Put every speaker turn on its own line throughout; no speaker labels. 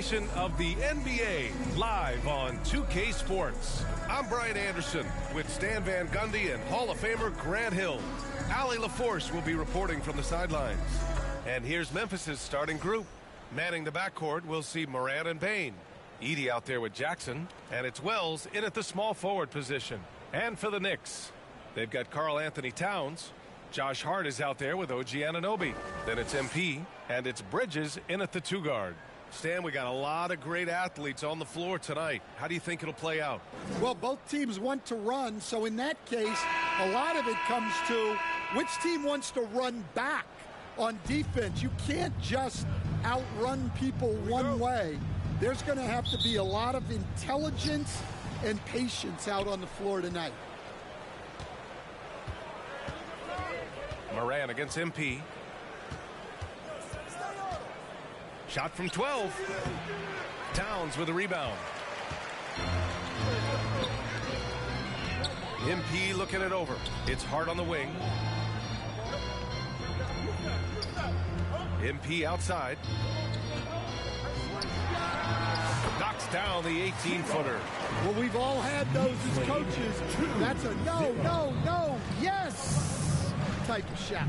Of the NBA live on 2K Sports. I'm Brian Anderson with Stan Van Gundy and Hall of Famer Grant Hill. Allie LaForce will be reporting from the sidelines. And here's Memphis's starting group. Manning the backcourt, we'll see Morant and Bane. Edey out there with Jackson, and it's Wells in at the small forward position. And for the Knicks, they've got Karl Anthony Towns. Josh Hart is out there with OG Anunoby. Then it's MP, and it's Bridges in at the two guard. Stan, we got a lot of great athletes on the floor tonight. How do you think it'll play out?
Well, both teams want to run, so in that case, a lot of it comes to which team wants to run back on defense. You can't just outrun people one way. There's going to have to be a lot of intelligence and patience out on the floor tonight.
Morant against MP. Shot from 12. Towns with a rebound. MP looking it over. It's Hart on the wing. MP outside. Knocks down the 18-footer.
Well, we've all had those as coaches. That's a no, no, no, yes type of shot.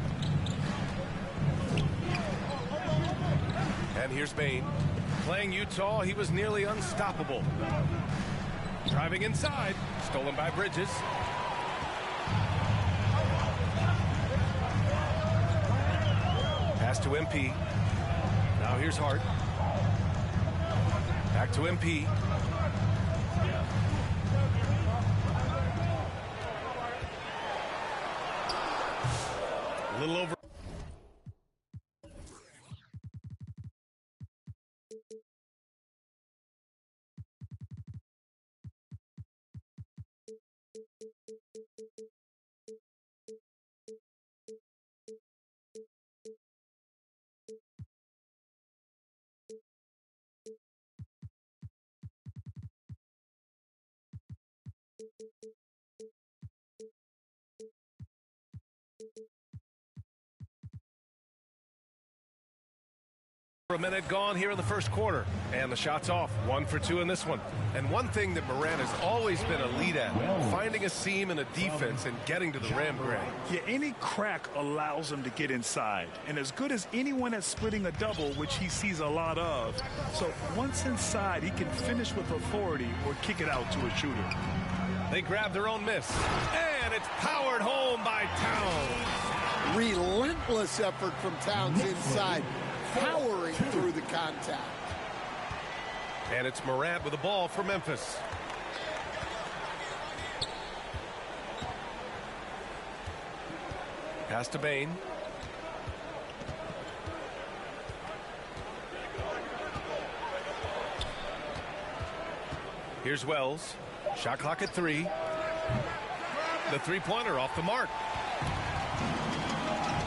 And here's Bane. Playing Utah, he was nearly unstoppable. Driving inside. Stolen by Bridges. Pass to MP. Now here's Hart. Back to MP. A little over. A minute gone here in the first quarter, and the shot's off. 1 for 2 in this one. And one thing that Morant has always been a lead at, finding a seam in a defense and getting to the rim, Grant.
Yeah, any crack allows him to get inside. And as good as anyone at splitting a double, which he sees a lot of. So once inside, he can finish with authority or kick it out to a shooter.
They grab their own miss, and it's powered home by Towns.
Relentless effort from Towns inside, powering through the contact.
And it's Morant with the ball for Memphis. Pass to Bane. Here's Wells. Shot clock at 3. The three-pointer off the mark.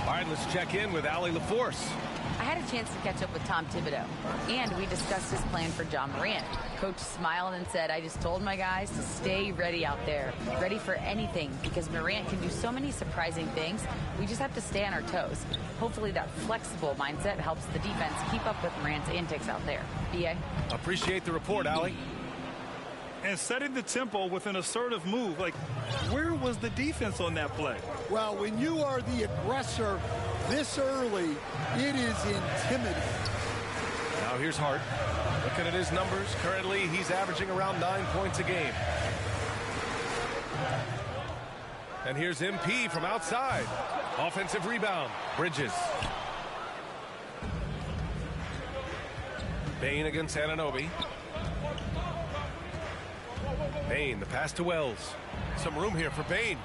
All right, let's check in with Allie LaForce.
I had a chance to catch up with Tom Thibodeau, and we discussed his plan for John Morant. Coach smiled and said, I just told my guys to stay ready out there, ready for anything, because Morant can do so many surprising things. We just have to stay on our toes. Hopefully that flexible mindset helps the defense keep up with Morant's antics out there. B.A.?
Appreciate the report, Allie.
And setting the tempo with an assertive move. Like, where was the defense on that play?
Well, when you are the aggressor this early, it is intimidating.
Now here's Hart. Looking at his numbers, currently he's averaging around 9 points a game. And here's MP from outside. Offensive rebound. Bridges. Bane against Anunoby. Bane, the pass to Wells. Some room here for Bane.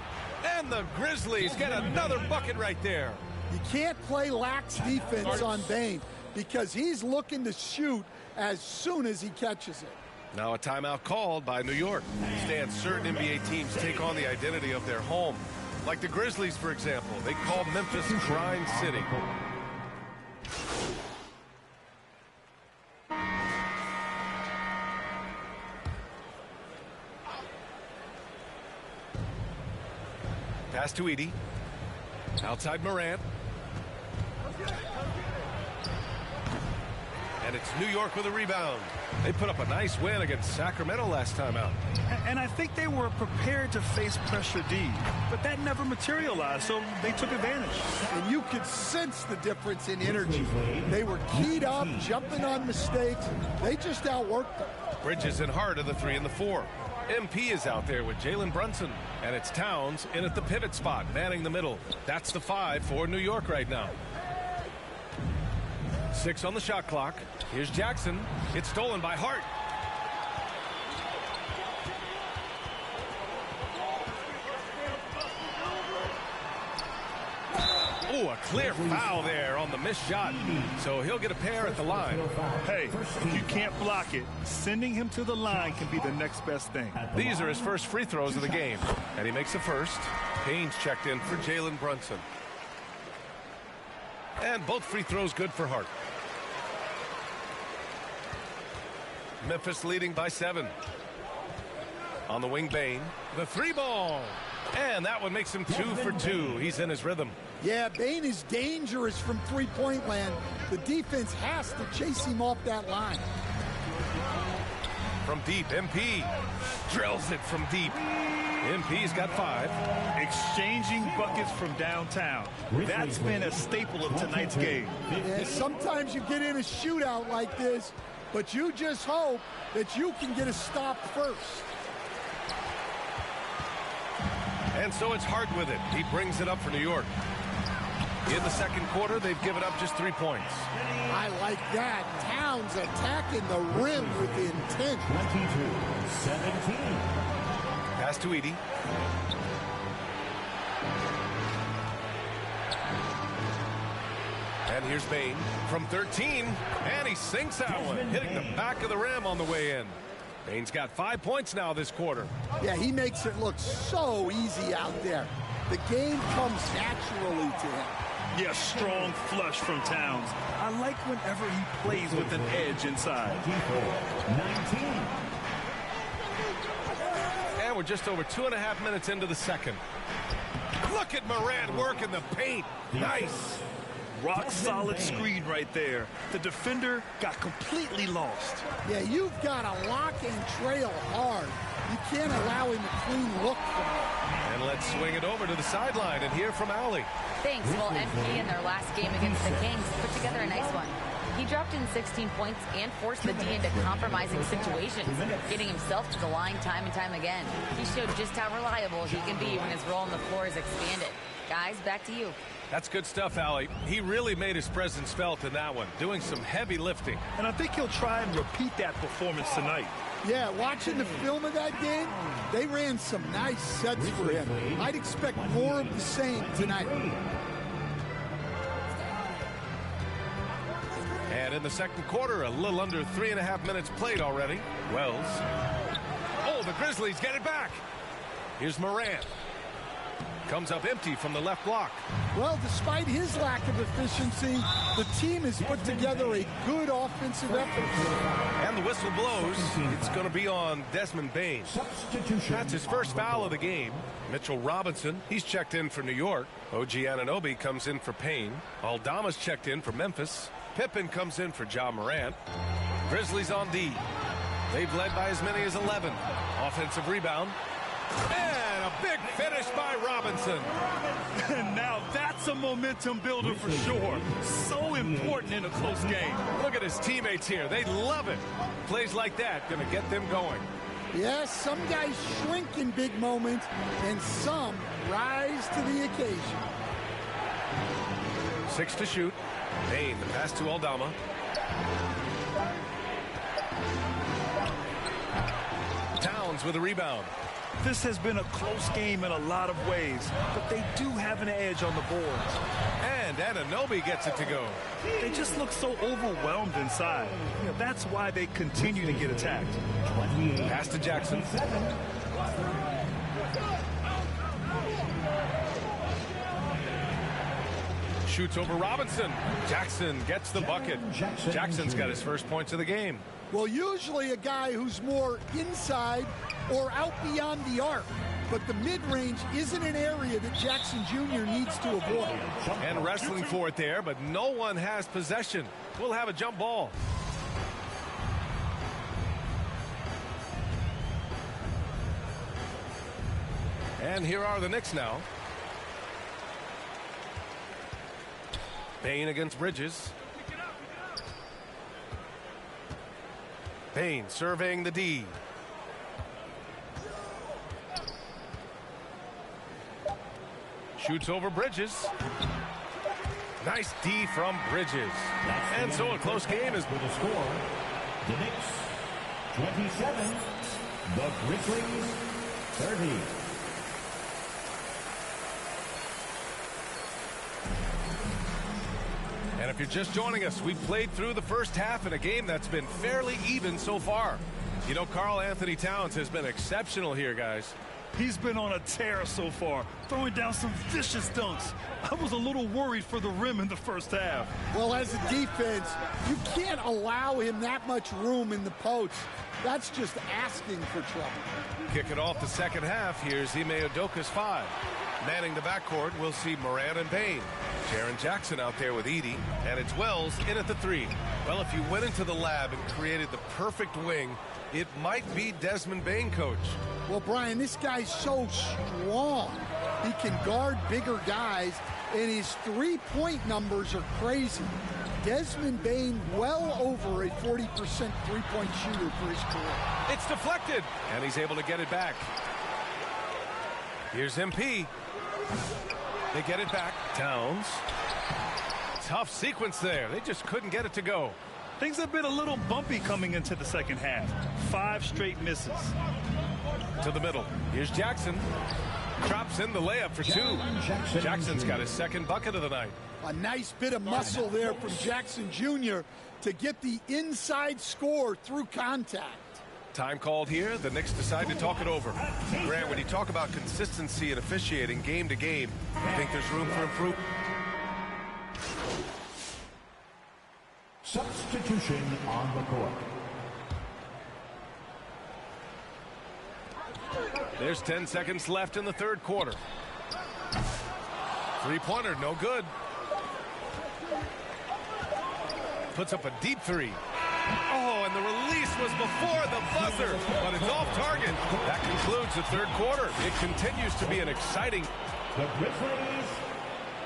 And the Grizzlies get another bucket right there.
You can't play lax defense on Bane because he's looking to shoot as soon as he catches it.
Now a timeout called by New York. Stan, certain NBA teams take on the identity of their home. Like the Grizzlies, for example. They call Memphis Grind City. Pass to Edey. Outside Morant. And it's New York with a rebound. They put up a nice win against Sacramento last time out.
And I think they were prepared to face pressure D, but that never materialized, so they took advantage.
And you could sense the difference in energy. They were keyed up, jumping on mistakes. They just outworked them.
Bridges in Hart of the 3 and the 4. MP is out there with Jalen Brunson. And it's Towns in at the pivot spot, manning the middle. That's the 5 for New York right now. 6 on the shot clock. Here's Jackson. It's stolen by Hart. Oh, a clear foul there on the missed shot. So he'll get a pair at the line.
Hey, if you can't block it, sending him to the line can be the next best thing.
These are his first free throws of the game. And he makes the first. Payne's checked in for Jalen Brunson. And both free throws good for Hart. Memphis leading by 7. On the wing, Bane. The 3 ball. And that one makes him 2 for 2. He's in his rhythm.
Yeah, Bane is dangerous from three-point land. The defense has to chase him off that line.
From deep, MP drills it from deep. MP's got 5.
Exchanging buckets from downtown. That's been a staple of tonight's game.
Yeah, sometimes you get in a shootout like this, but you just hope that you can get a stop first.
And so it's Hart with it. He brings it up for New York. In the second quarter, they've given up just 3 points.
I like that. Towns attacking the rim with intent.
22-17.
Pass to Edey. And here's Bane from 13. And he sinks that one, hitting the back of the rim on the way in. Bane's got 5 points now this quarter.
Yeah, he makes it look so easy out there. The game comes naturally to him.
Yeah, strong flush from Towns. I like whenever he plays with an edge inside.
19.
And we're just over 2.5 minutes into the second. Look at Morant working the paint. Nice.
Rock solid screen right there. The defender got completely lost.
Yeah, you've got to lock and trail hard. You can't allow him a clean look from it.
And let's swing it over to the sideline and hear from Allie.
Thanks. Well, MP in their last game against the Kings put together a nice one. He dropped in 16 points and forced the D into compromising situations, getting himself to the line time and time again. He showed just how reliable he can be when his role on the floor is expanded. Guys, back to you.
That's good stuff, Allie. He really made his presence felt in that one, doing some heavy lifting.
And I think he'll try and repeat that performance tonight.
Yeah, watching the film of that game, they ran some nice sets for him. I'd expect more of the same tonight.
And in the second quarter, a little under 3.5 minutes played already. Wells. Oh, the Grizzlies get it back. Here's Morant. Comes up empty from the left block.
Well, despite his lack of efficiency, the team has put together a good offensive effort.
And the whistle blows. It's going to be on Desmond Bane. That's his first foul of the game. Mitchell Robinson, he's checked in for New York. OG Anunoby comes in for Payne. Aldama's checked in for Memphis. Pippen comes in for Ja Morant. Grizzlies on D. They've led by as many as 11. Offensive rebound. And a big finish by Robinson.
And now that's a momentum builder for sure. So important in a close game.
Look at his teammates here. They love it. Plays like that going to get them going.
Yes, some guys shrink in big moments, and some rise to the occasion.
6 to shoot. Payne, the pass to Aldama. Towns with a rebound.
This has been a close game in a lot of ways, but they do have an edge on the boards.
And Anunoby gets it to go.
They just look so overwhelmed inside. That's why they continue to get attacked.
Pass to Jackson. Shoots over Robinson. Jackson gets the bucket. Jackson's got his first points of the game.
Well, usually a guy who's more inside or out beyond the arc. But the mid-range isn't an area that Jackson Jr. needs to avoid.
And wrestling for it there, but no one has possession. We'll have a jump ball. And here are the Knicks now. Bain against Bridges. Bain surveying the D. Shoots over Bridges. Nice D from Bridges. And so a close game is
with a score. The Knicks 27, the Grizzlies 30.
And if you're just joining us, we've played through the first half in a game that's been fairly even so far. You know, Karl Anthony Towns has been exceptional here, guys.
He's been on a tear so far, throwing down some vicious dunks. I was a little worried for the rim in the first half.
Well, as a defense, you can't allow him that much room in the post. That's just asking for trouble.
Kick it off the second half. Here's Ime Udoka's 5. Manning the backcourt, we'll see Morant and Bain. Jaren Jackson out there with Edey, and it's Wells in at the 3. Well, if you went into the lab and created the perfect wing, it might be Desmond Bain, coach.
Well, Brian, this guy's so strong. He can guard bigger guys, and his three-point numbers are crazy. Desmond Bain well over a 40% three-point shooter for his career.
It's deflected, and he's able to get it back. Here's MP. They get it back. Towns. Tough sequence there. They just couldn't get it to go.
Things have been a little bumpy coming into the second half. 5 straight misses.
To the middle. Here's Jackson. Drops in the layup for 2. Jackson's got his second bucket of the night.
A nice bit of muscle there from Jackson Jr. to get the inside score through contact.
Time called here. The Knicks decide to talk it over. Grant, when you talk about consistency and officiating game to game, I think there's room for improvement.
Substitution on the court.
There's 10 seconds left in the third quarter. Three-pointer, no good. Puts up a deep 3. Oh, and the release was before the buzzer, but it's off target. That concludes the third quarter. It continues to be an exciting...
The Grizzlies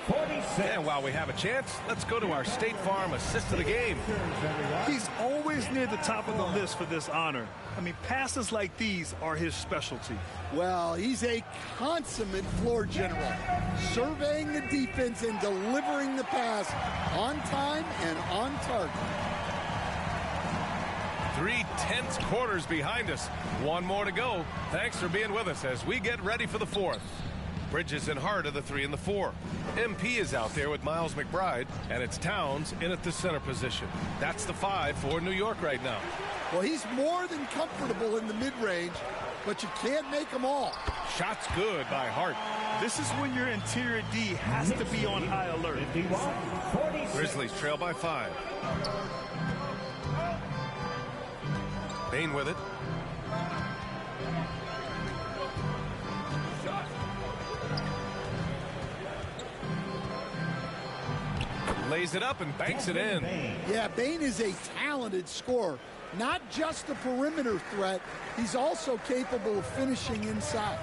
46.
And while we have a chance, let's go to our State Farm assist of the game.
He's always near the top of the list for this honor. I mean, passes like these are his specialty.
Well, he's a consummate floor general, surveying the defense and delivering the pass on time and on target.
3 tense quarters behind us. One more to go. Thanks for being with us as we get ready for the fourth. Bridges in Hart of the 3 and the 4. MP is out there with Miles McBride, and it's Towns in at the center position. That's the 5 for New York right now.
Well, he's more than comfortable in the mid-range, but you can't make them all.
Shots good by Hart.
This is when your interior D has to be on high alert.
51-46.
Grizzlies trail by 5. Bain with it. Lays it up and banks it in.
Yeah, Bain is a talented scorer. Not just a perimeter threat, he's also capable of finishing inside.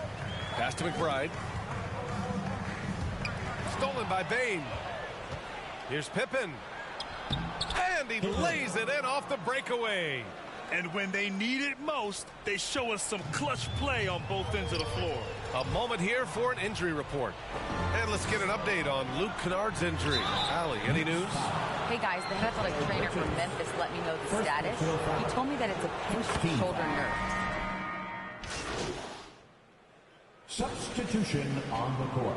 Pass to McBride. Stolen by Bain. Here's Pippen. And he lays it in off the breakaway.
And when they need it most, they show us some clutch play on both ends of the floor.
A moment here for an injury report. And let's get an update on Luke Kennard's injury. Allie, any news?
Hey guys, the head athletic trainer from Memphis let me know the status. He told me that it's a pinched shoulder nerve.
Substitution on the court.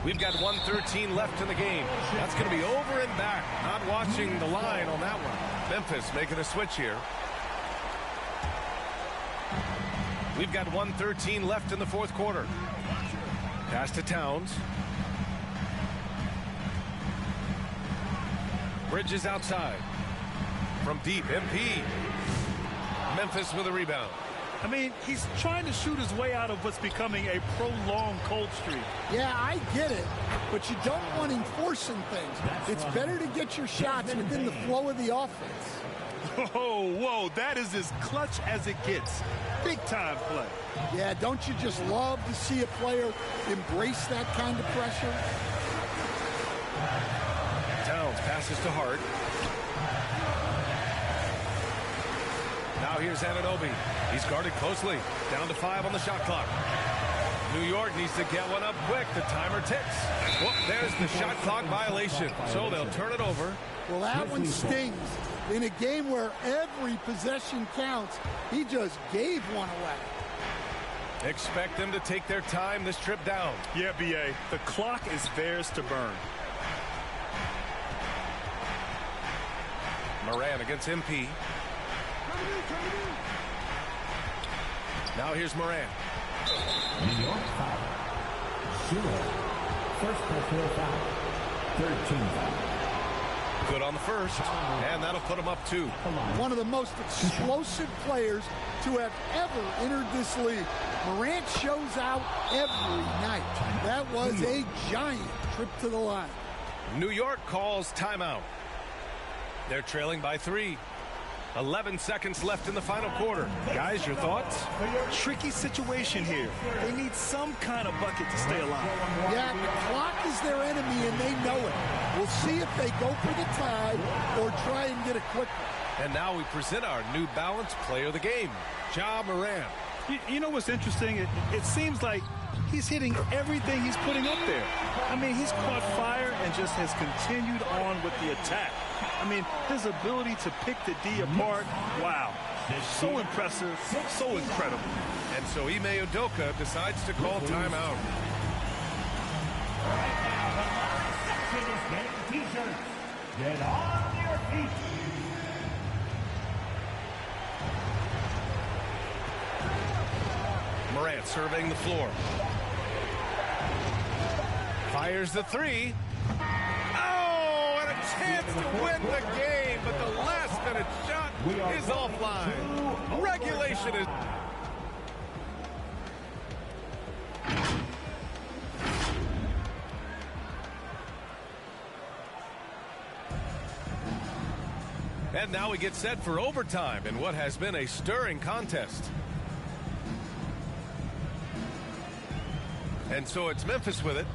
We've got 1:13 left in the game. That's going to be over and back. Not watching the line on that one. Memphis making a switch here. We've got 1:13 left in the fourth quarter. Pass to Towns. Bridges outside. From deep, MP. Memphis with a rebound.
I mean, he's trying to shoot his way out of what's becoming a prolonged cold streak.
Yeah, I get it, but you don't want him forcing things. It's better to get your shots within the flow of the offense.
Oh, whoa, that is as clutch as it gets. Big time play.
Yeah, don't you just love to see a player embrace that kind of pressure?
Towns passes to Hart. Now here's Anunoby. He's guarded closely. Down to 5 on the shot clock. New York needs to get one up quick. The timer ticks. Well, there's the shot clock violation. So they'll turn it over.
Well, that one stings. In a game where every possession counts, he just gave one away.
Expect them to take their time this trip down.
Yeah, B.A., the clock is theirs to burn.
Moran against MP. Now here's Moran.
New York foul. 0. First personal foul. 13 foul.
Good on the first, and that'll put him up 2.
One of the most explosive players to have ever entered this league. Morant shows out every night. That was a giant trip to the line.
New York calls timeout. They're trailing by 3. 11 seconds left in the final quarter. Guys, your thoughts?
Tricky situation here. They need some kind of bucket to stay alive.
Yeah, the clock is their enemy, and they know it. We'll see if they go for the tie or try and get it quickly.
And now we present our New Balance player of the game, Ja Morant.
You know what's interesting? It seems like he's hitting everything he's putting up there. I mean, he's caught fire and just has continued on with the attack. I mean, his ability to pick the D apart, wow. So impressive, so incredible.
And so Ime Udoka decides to call timeout.
Get on your feet.
Morant surveying the floor. Fires the 3. Oh, and a chance to win the game, but the last-minute shot is offline. Regulation is... And now we get set for overtime in what has been a stirring contest. And so it's Memphis with it.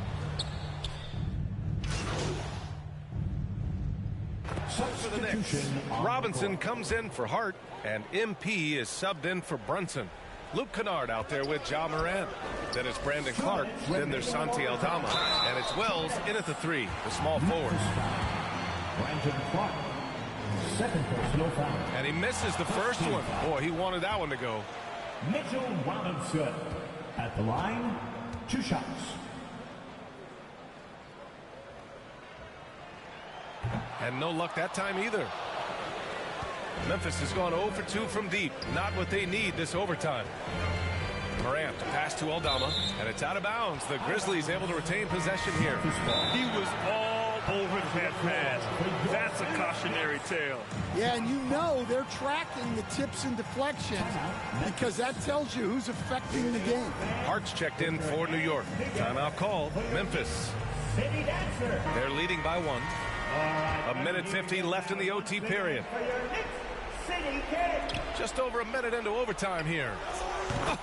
For the Knicks, Robinson comes in for Hart, and MP is subbed in for Brunson. Luke Kennard out there with Ja Morant. Then it's Brandon Clark. Then there's Santi Aldama. And it's Wells in at the 3, the small forward.
Brandon Clark. Second personal foul.
And he misses the first one. Boy, he wanted that one to go.
Mitchell Robinson at the line. 2 shots.
And no luck that time either. Memphis has gone 0 for 2 from deep. Not what they need this overtime. Morant to pass to Aldama, and it's out of bounds. The Grizzlies able to retain possession here.
He was all over that pass. That's a cautionary tale.
Yeah, and you know they're tracking the tips and deflections because that tells you who's affecting the game.
Hart's checked in for New York. Timeout called. Memphis. They're leading by 1. A minute 50 left in the OT period. Just over a minute into overtime here.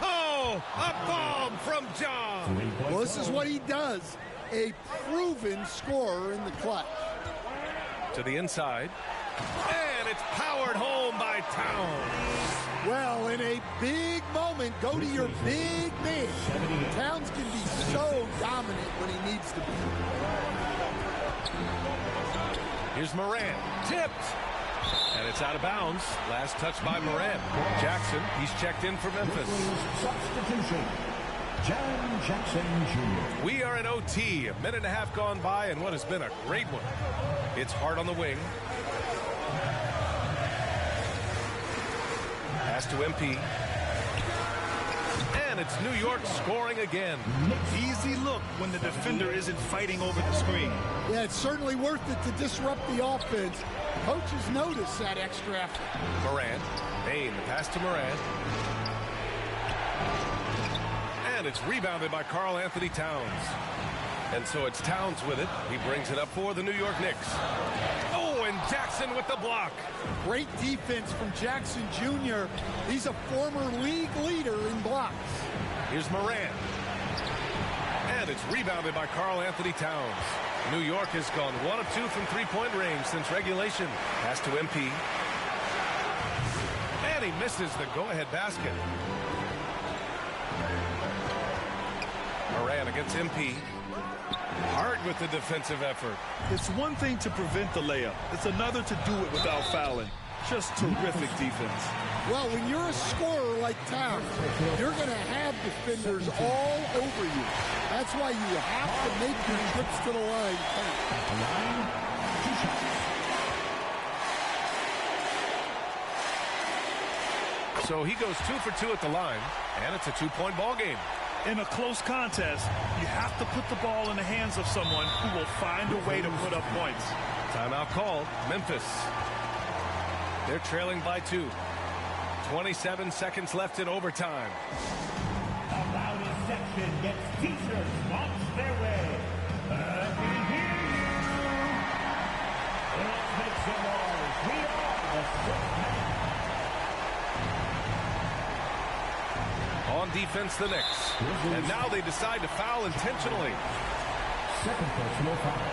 Oh, a bomb from John.
Well, this is what he does. A proven scorer in the clutch.
To the inside. And it's powered home by Towns.
Well, in a big moment, go to your big man. Towns can be so dominant when he needs to be.
Here's Morant. Tipped. And it's out of bounds. Last touch by Morant. Jackson, he's checked in for Memphis.
Substitution. John Jackson Jr.
We are in OT. A minute and a half gone by, and what has been a great one. It's Hart on the wing. Pass to MP. And it's New York scoring again.
Easy look when the defender isn't fighting over the screen.
Yeah, it's certainly worth it to disrupt the offense. Coaches notice that extra effort.
Morant. Bain, the pass to Morant. And it's rebounded by Karl Anthony Towns. And so it's Towns with it. He brings it up for the New York Knicks. Oh, and Jackson with the block.
Great defense from Jackson Jr. He's a former league leader in blocks.
Here's Moran. And it's rebounded by Karl Anthony Towns. New York has gone 1 of 2 from three-point range since regulation. Pass to MP. And he misses the go-ahead basket. Moran against MP. Hard with the defensive effort.
It's one thing to prevent the layup. It's another to do it without fouling. Just terrific defense.
Well, when you're a scorer like Towns, you're going to have defenders all over you. That's why you have to make your trips to the line count.
So he goes 2 for 2 at the line, and it's a 2-point ball game.
In a close contest, you have to put the ball in the hands of someone who will find a way to put up points.
Timeout called. Memphis. They're trailing by 2. 27 seconds left in overtime.
The loudest section gets t-shirts launched their way. I can hear you. Let's make some noise. We are the sixth man.
On defense, the Knicks. And now they decide to foul intentionally.
Second personal foul.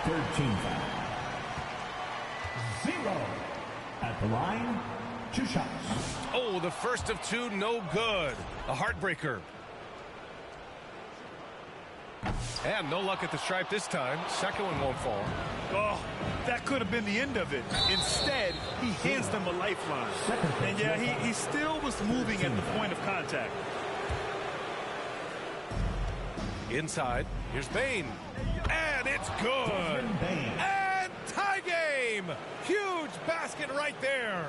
Third team foul. 0. At the line, 2 shots.
Oh, the first of 2, no good. A heartbreaker. And no luck at the stripe this time. Second one won't fall.
Oh, that could have been the end of it. Instead, he hands them a lifeline. And yeah, he still was moving at the point of contact.
Inside, here's Bain. And it's good. And tie game. Huge basket right there.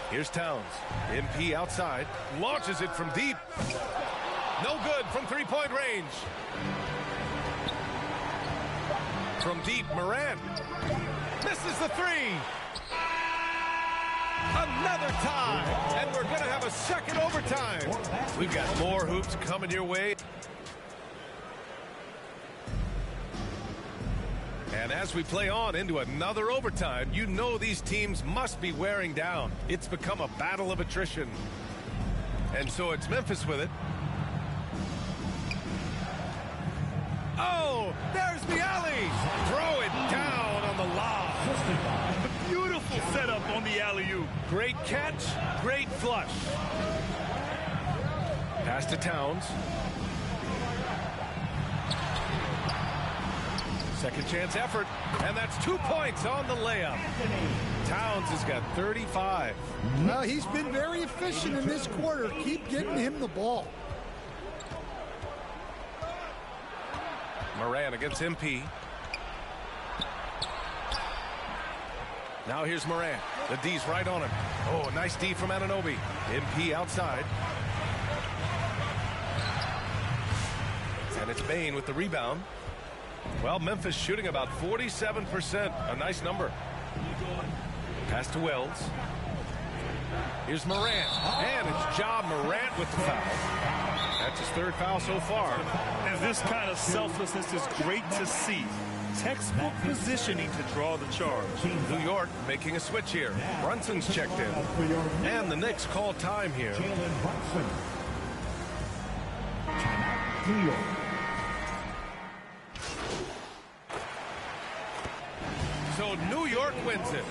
Here's Towns. MP outside. Launches it from deep. No good from three-point range. From deep, Moran. Misses the 3. Another tie. And we're going to have a second overtime. We've got more hoops coming your way. And as we play on into another overtime, you know these teams must be wearing down. It's become a battle of attrition. And so it's Memphis with it. Oh, there's the alley. Throw it down on the lob.
A beautiful setup on the alley-oop.
Great catch, great flush. Pass to Towns. Second chance effort, and that's 2 points on the layup. Towns has got 35.
Well, he's been very efficient in this quarter. Keep getting him the ball.
Moran against MP. Now here's Moran. The D's right on him. Oh, nice D from Anunoby. MP outside. And it's Bain with the rebound. Well, Memphis shooting about 47%. A nice number. Pass to Wells. Here's Morant. And it's Ja Morant with the foul. That's his 3rd foul so far.
And this kind of selflessness is great to see. Textbook positioning to draw the charge.
New York making a switch here. Brunson's checked in. And the Knicks call time here.
Jalen Brunson. Timeout, New York.
So New York wins it.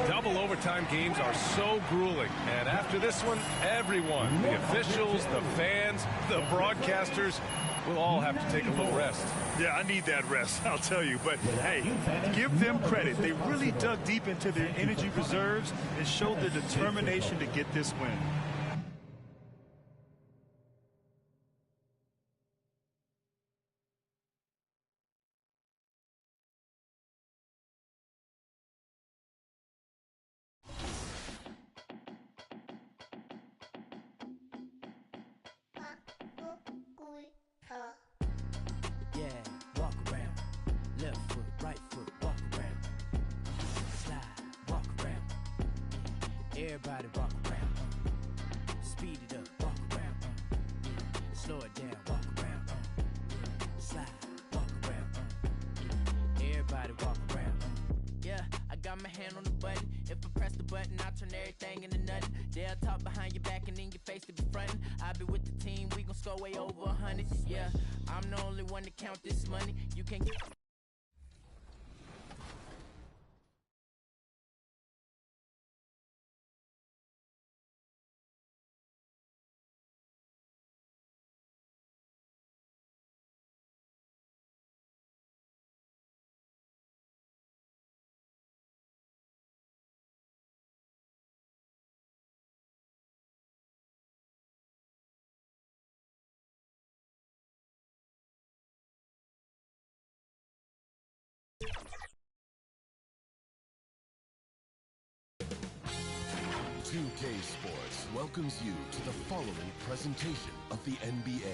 Double overtime games are so grueling. And after this one, everyone, the officials, the fans, the broadcasters, will all have to take a little rest.
Yeah, I need that rest, I'll tell you. But, hey, give them credit. They really dug deep into their energy reserves and showed their determination to get this win.
Yeah, walk around. Left foot, right foot, walk around. Slide, walk around. Everybody walk around. Speed it up, walk around. Slow it down, walk around. hand on the button. If I press the button, I'll turn everything into nothing. They'll talk behind your back and in your face to be frontin'. I'll be with the team, we gon' score way over 100. Yeah, I'm the only one to count this money. You can't get...
.2K Sports welcomes you to the following presentation of the NBA.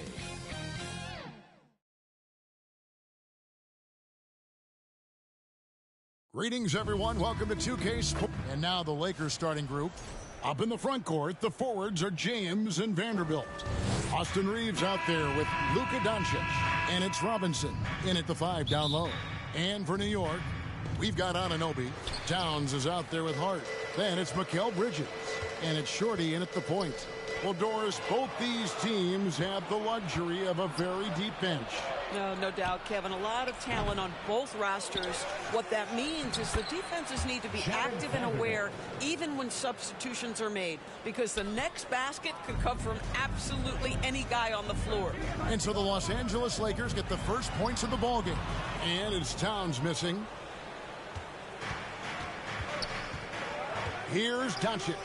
Greetings, everyone. Welcome to 2K Sports. And now the Lakers starting group. Up in the front court, the forwards are James and Vanderbilt. Austin Reeves out there with Luka Doncic. And it's Robinson in at the 5 down low. And for New York, we've got Anunoby. Towns is out there with Hart. Then it's Mikal Bridges. And it's Shorty in at the point. Well, Doris, both these teams have the luxury of a very deep bench.
No doubt, Kevin. A lot of talent on both rosters. What that means is the defenses need to be active and aware even when substitutions are made, because the next basket could come from absolutely any guy on the floor.
And so the Los Angeles Lakers get the first points of the ballgame. And it's Towns missing. Here's Doncic.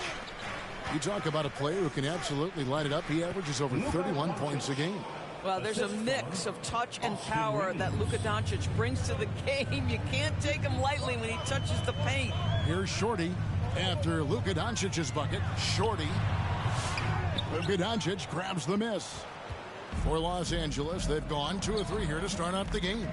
You talk about a player who can absolutely light it up. He averages over 31 points a game.
Well, there's a mix of touch and power that Luka Doncic brings to the game. You can't take him lightly when he touches the paint.
Here's Shorty after Luka Doncic's bucket. Shorty. Luka Doncic grabs the miss. For Los Angeles, they've gone 2 of 3 here to start out the game.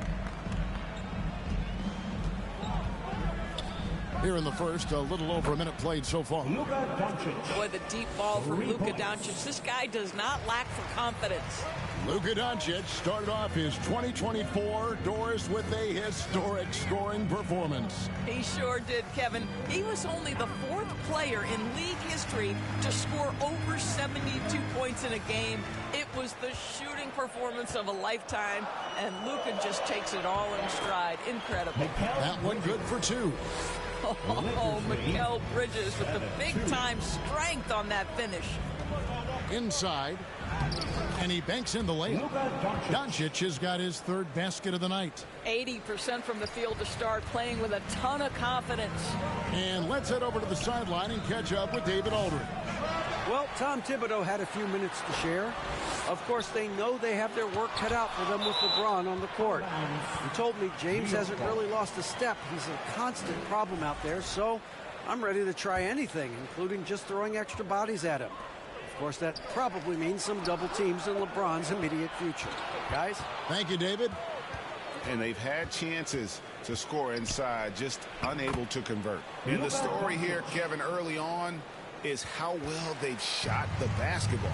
Here in the first, a little over a minute played so far.
Boy, the deep ball from Luka Doncic. This guy does not lack for confidence.
Luka Doncic started off his 2024 Doris with a historic scoring performance.
He sure did, Kevin. He was only the 4th player in league history to score over 72 points in a game. It was the shooting performance of a lifetime, and Luka just takes it all in stride. Incredible.
That one good for 2.
Oh, Mikal Bridges with the big-time strength on that finish.
Inside, and he banks in the layup. Doncic has got his 3rd basket of the night.
80% from the field to start, playing with a ton of confidence.
And let's head over to the sideline and catch up with David Aldridge.
Well, Tom Thibodeau had a few minutes to share. Of course, they know they have their work cut out for them with LeBron on the court. He told me James hasn't really lost a step. He's a constant problem out there, so I'm ready to try anything, including just throwing extra bodies at him. Of course, that probably means some double teams in LeBron's immediate future. Guys?
Thank you, David.
And they've had chances to score inside, just unable to convert. And the story here, Kevin, early on, is how well they've shot the basketball.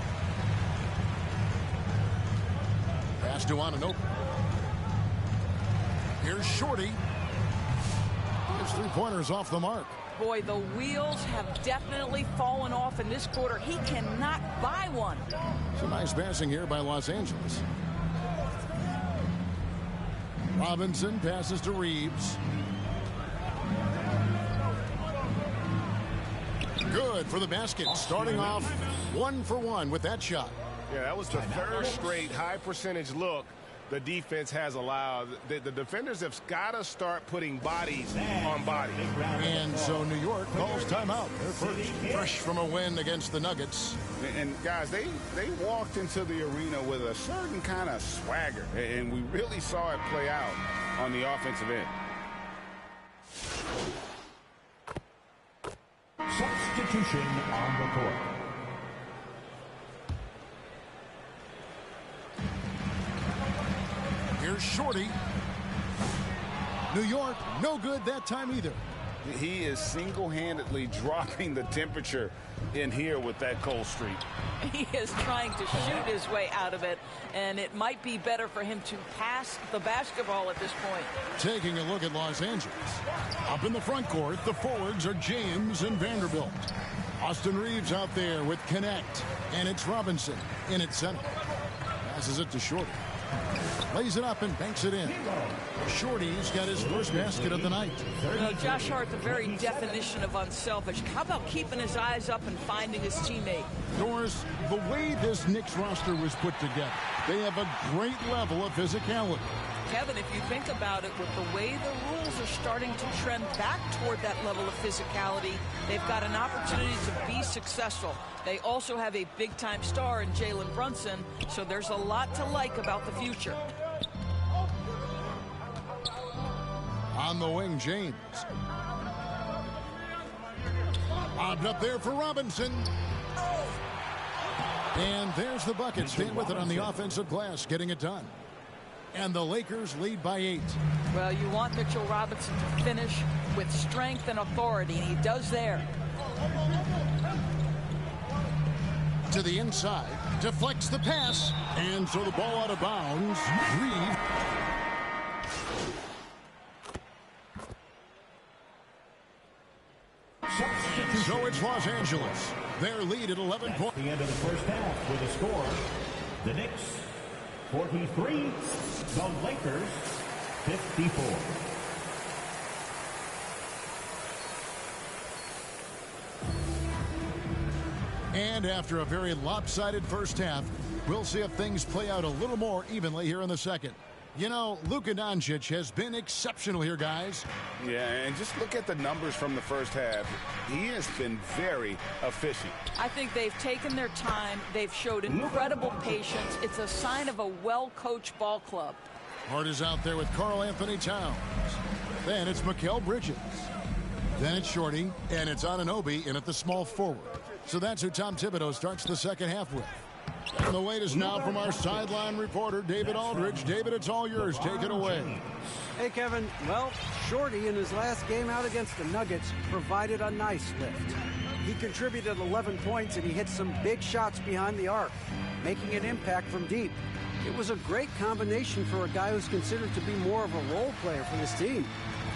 Pass to Anunoby. Here's Shorty. His 3-pointers off the mark.
Boy, the wheels have definitely fallen off in this quarter. He cannot buy one.
Some nice passing here by Los Angeles. Robinson passes to Reeves. Good for the basket. Starting off 1 for 1 with that shot.
Yeah, that was the 3rd straight high percentage look the defense has allowed. The defenders have got to start putting bodies on bodies.
And so New York calls timeout. They're first, fresh from a win against the Nuggets.
And guys, they walked into the arena with a certain kind of swagger, and we really saw it play out on the offensive end.
Substitution on the court.
Here's Shorty. New York, no good that time either.
He is single-handedly dropping the temperature in here with that cold streak.
He is trying to shoot his way out of it, and it might be better for him to pass the basketball at this point.
Taking a look at Los Angeles. Up in the front court, the forwards are James and Vanderbilt. Austin Reeves out there with Connect, and it's Robinson in at center. Passes it to Shorty. Lays it up and banks it in. Shorty's got his first basket of the night.
You know, Josh Hart, the very definition of unselfish. How about keeping his eyes up and finding his teammate?
Doris, the way this Knicks roster was put together, they have a great level of physicality.
Kevin, if you think about it, with the way the rules are starting to trend back toward that level of physicality, they've got an opportunity to be successful. They also have a big-time star in Jalen Brunson, so there's a lot to like about the future.
On the wing, James. Lobbed up there for Robinson. And there's the bucket. Stand with it on the offensive glass, getting it done. And the Lakers lead by 8.
Well, you want Mitchell Robinson to finish with strength and authority, and he does there.
To the inside, deflects the pass, and so the ball out of bounds. Reeves. So it's Los Angeles. Their lead at 11 points.
The end of the first half with a score. The Knicks 43, the Lakers 54.
And after a very lopsided first half, we'll see if things play out a little more evenly here in the second. You know, Luka Doncic has been exceptional here, guys.
Yeah, and just look at the numbers from the first half. He has been very efficient.
I think they've taken their time. They've showed incredible patience. It's a sign of a well-coached ball club.
Hart is out there with Karl Anthony Towns. Then it's Mikal Bridges. Then it's Shorty, and it's Anunoby in at the small forward. So that's who Tom Thibodeau starts the second half with. And the wait is now from our sideline reporter, David Aldridge. David, it's all yours. Take it away.
Hey, Kevin. Well, Shorty in his last game out against the Nuggets provided a nice lift. He contributed 11 points, and he hit some big shots behind the arc, making an impact from deep. It was a great combination for a guy who's considered to be more of a role player for this team.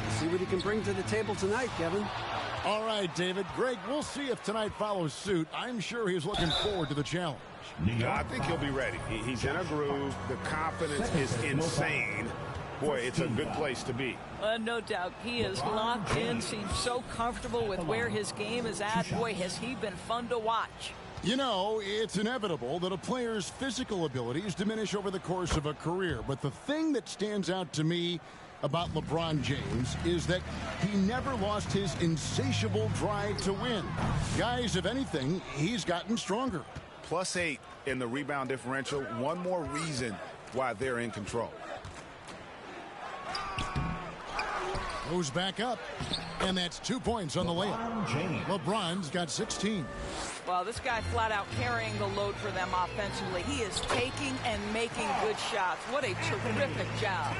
Let's see what he can bring to the table tonight, Kevin.
All right, David. Greg, we'll see if tonight follows suit. I'm sure he's looking forward to the challenge.
I think he'll be ready. He's in a groove. The confidence is insane. Boy, it's a good place to be.
No doubt. He is locked in, seems so comfortable with where his game is at. Boy, has he been fun to watch.
You know, it's inevitable that a player's physical abilities diminish over the course of a career. But the thing that stands out to me about LeBron James is that he never lost his insatiable drive to win. Guys, if anything, he's gotten stronger.
+8 in the rebound differential. One more reason why they're in control.
Goes back up, and that's 2 points on the layup. LeBron's got 16.
Well, this guy flat out carrying the load for them offensively. He is taking and making good shots. What a terrific job.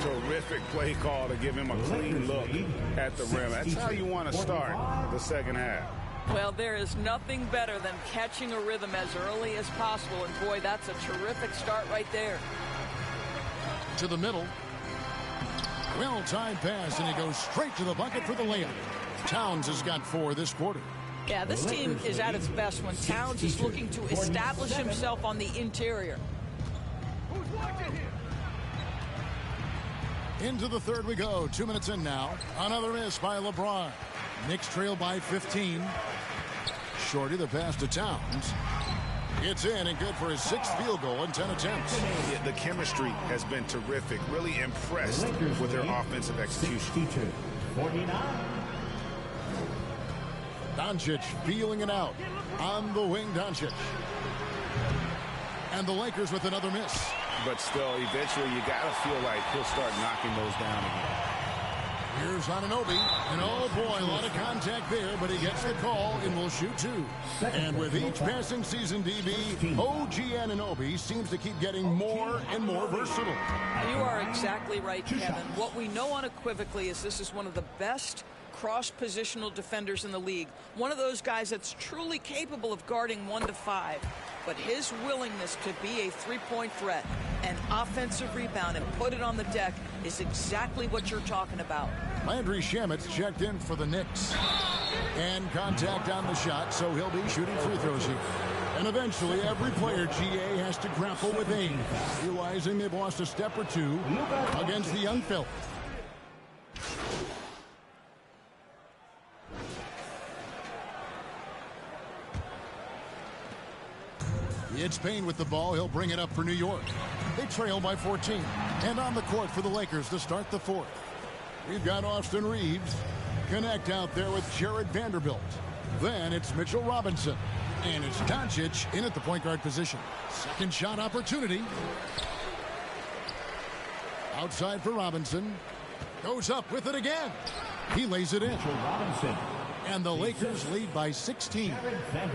Terrific play call to give him a clean look at the rim. That's how you want to start the second half.
Well, there is nothing better than catching a rhythm as early as possible. And, boy, that's a terrific start right there.
To the middle. Well-timed pass, and he goes straight to the bucket for the layup. Towns has got 4 this quarter.
Yeah, this team is at its best when Towns is looking to establish himself on the interior.
Into the third we go. 2 minutes in now. Another miss by LeBron. Knicks trail by 15. Shorty the pass to Towns. It's in and good for his 6th field goal in 10 attempts.
Yeah, the chemistry has been terrific. Really impressed with their offensive execution.
49.
Doncic feeling it out. On the wing, Doncic. And the Lakers with another miss.
But still, eventually you got to feel like he'll start knocking those down again.
Here's Anunoby, and oh boy, a lot of contact there, but he gets the call and will shoot 2. And with each passing season, DB, OG Anunoby seems to keep getting more and more versatile.
You are exactly right, Kevin. What we know unequivocally is this is one of the best cross-positional defenders in the league. One of those guys that's truly capable of guarding 1 to 5. But his willingness to be a three-point threat, an offensive rebound, and put it on the deck is exactly what you're talking about.
Landry Shamet's checked in for the Knicks. And contact on the shot, so he'll be shooting free throws here. And eventually, every player, GA, has to grapple with age, realizing they've lost a step or two against the young Phil. It's Payne with the ball. He'll bring it up for New York. They trail by 14. And on the court for the Lakers to start the fourth. We've got Austin Reeves. Connect out there with Jared Vanderbilt. Then it's Mitchell Robinson. And it's Doncic in at the point guard position. Second shot opportunity. Outside for Robinson. Goes up with it again. He lays it in.
Robinson.
And the Lakers lead by 16.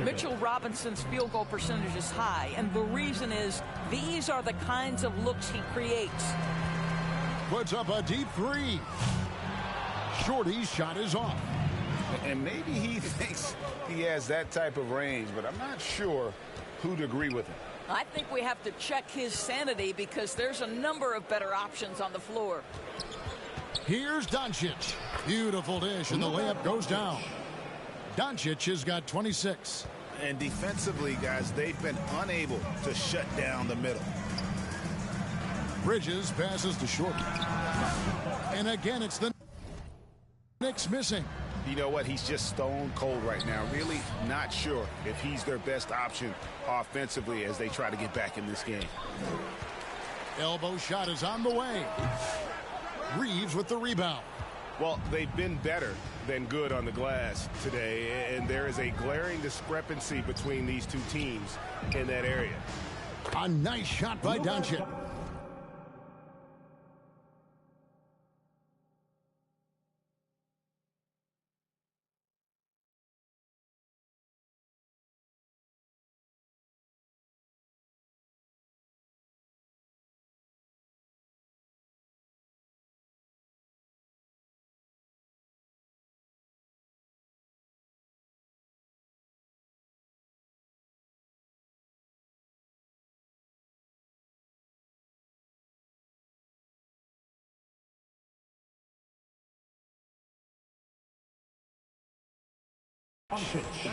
Mitchell Robinson's field goal percentage is high, and the reason is these are the kinds of looks he creates.
Puts up a deep three. Shorty's shot is off.
And maybe he thinks he has that type of range, but I'm not sure who'd agree with him.
I think we have to check his sanity because there's a number of better options on the floor.
Here's Doncic. Beautiful dish, and the layup goes down. Doncic has got 26.
And defensively, guys, they've been unable to shut down the middle.
Bridges passes to Shorty. And again, it's the Knicks missing.
You know what? He's just stone cold right now. Really not sure if he's their best option offensively as they try to get back in this game.
Elbow shot is on the way. Reeves with the rebound.
Well, they've been better than good on the glass today, and there is a glaring discrepancy between these two teams in that area.
A nice shot by Doncic.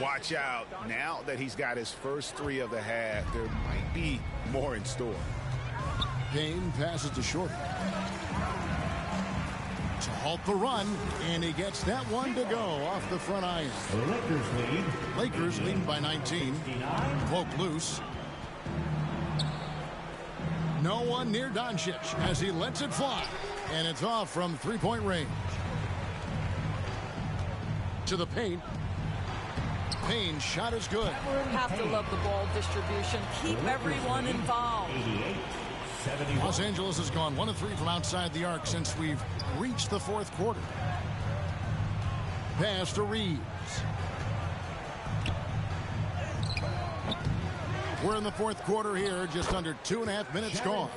Watch out. Now that he's got his first three of the half, there might be more in store.
Payne passes to Shorty. To halt the run, and he gets that one to go off the front iron. Lakers lead by 19. Poke loose. No one near Doncic as he lets it fly, and it's off from three-point range. To the paint. Payne's shot is good.
Have to love the ball distribution. Keep everyone involved.
Los Angeles has gone 1 of 3 from outside the arc since we've reached the fourth quarter. Pass to Reeves. We're in the fourth quarter here, just under 2.5 minutes gone.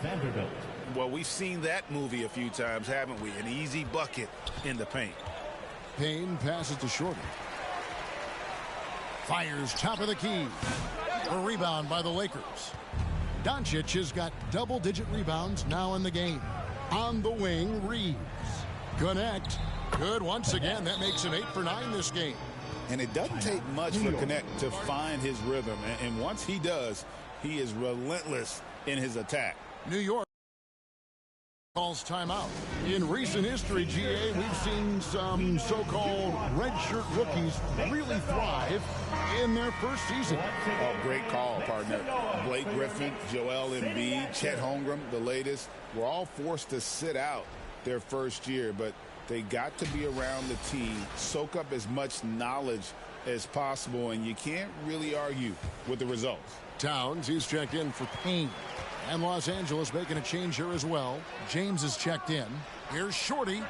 Well, we've seen that movie a few times, haven't we? An easy bucket in the paint.
Payne passes to Shorty. Fires top of the key. A rebound by the Lakers. Doncic has got double-digit rebounds now in the game. On the wing, Reeves. Connect. Good once again. That makes him 8 for 9 this game.
And it doesn't take much for Connect to find his rhythm. And once he does, he is relentless in his attack.
New York calls timeout. In recent history, GA, we've seen some so-called redshirt rookies really thrive in their first season.
Oh, great call, partner. Blake Griffin, Joel Embiid, Chet Holmgren, the latest, were all forced to sit out their first year, but they got to be around the team, soak up as much knowledge as possible, and you can't really argue with the results.
Towns, he's checked in for Payne. And Los Angeles making a change here as well. James is checked in. Here's Shorty.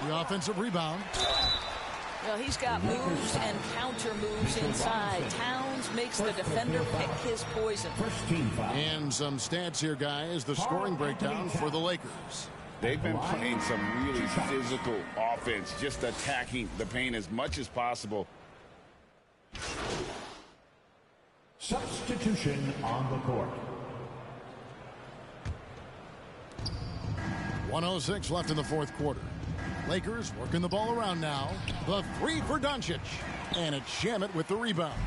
The offensive rebound.
Well, he's got moves and counter moves inside. Towns makes the defender pick his poison.
And some stats here, guys. The scoring breakdown for the Lakers.
They've been playing some really physical offense, just attacking the paint as much as possible.
Substitution on the court.
1:06 left in the fourth quarter. Lakers working the ball around now. The three for Doncic. And it's Shamet with the rebound.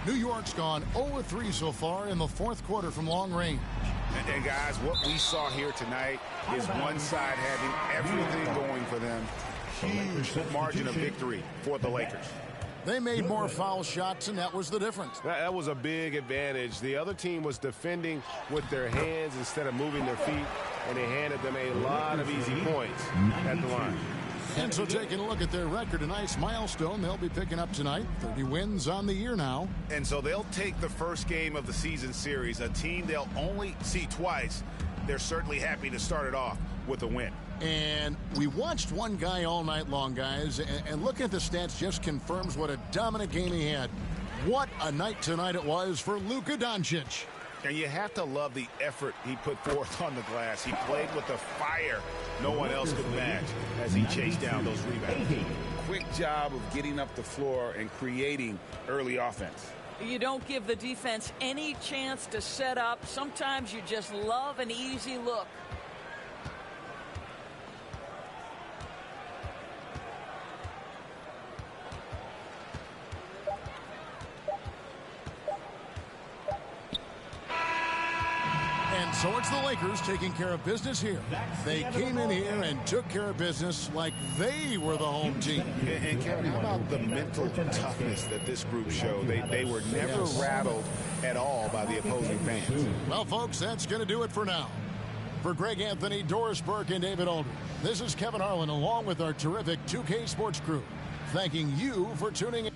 New York's gone 0-3 so far in the fourth quarter from long range.
And guys, what we saw here tonight is one side having everything going for them. Huge margin of victory for the Lakers.
They made more foul shots, and that was the difference.
That was a big advantage. The other team was defending with their hands instead of moving their feet, and they handed them a lot of easy points at the line.
And so taking a look at their record, a nice milestone they'll be picking up tonight. 30 wins on the year now.
And so they'll take the first game of the season series, a team they'll only see twice. They're certainly happy to start it off with a win.
And we watched one guy all night long, guys, and looking at the stats just confirms what a dominant game he had. What a night tonight it was for Luka Doncic.
And you have to love the effort he put forth on the glass. He played with a fire no one else could match as he chased down those rebounds. Quick job of getting up the floor and creating early offense.
You don't give the defense any chance to set up. Sometimes you just love an easy look.
And so it's the Lakers taking care of business here. They came in here and took care of business like they were the home team.
And Kevin, how about the mental toughness that this group showed? They were never rattled at all by the opposing fans.
Well, folks, that's going to do it for now. For Greg Anthony, Doris Burke, and David Aldridge, this is Kevin Harlan along with our terrific 2K Sports crew, thanking you for tuning in.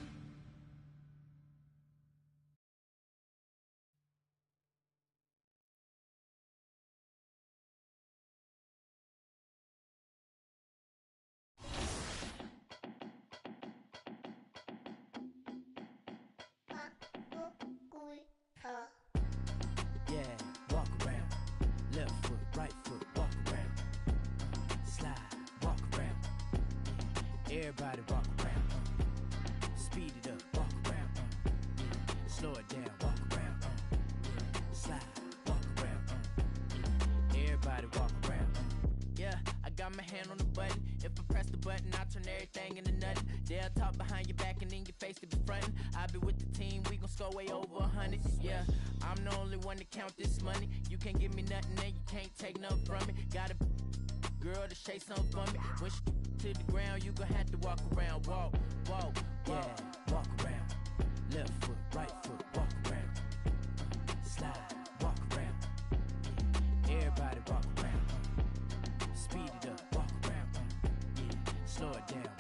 Yeah, walk around. Left foot, right foot, walk around. Slide, walk around. Everybody walk around. Speed it up, walk around. Slow it down, walk around. Slide, walk around. Everybody walk around. Yeah, I got my hand on the button. If I press the button, I'll turn everything into nothing. They'll talk behind your back and in your face to be frontin'. I'll be with the team, we gon' score way over 100. Yeah, I'm the only one to count this money. You can't give me nothing and you can't take nothing from me. Got a girl to shake something for me. When she to the ground, you gon' have to walk around. Walk, walk, yeah, walk around. Left foot, right foot, walk around. Slide, walk around. Everybody walk around. Speed it up, walk around. Slow it down.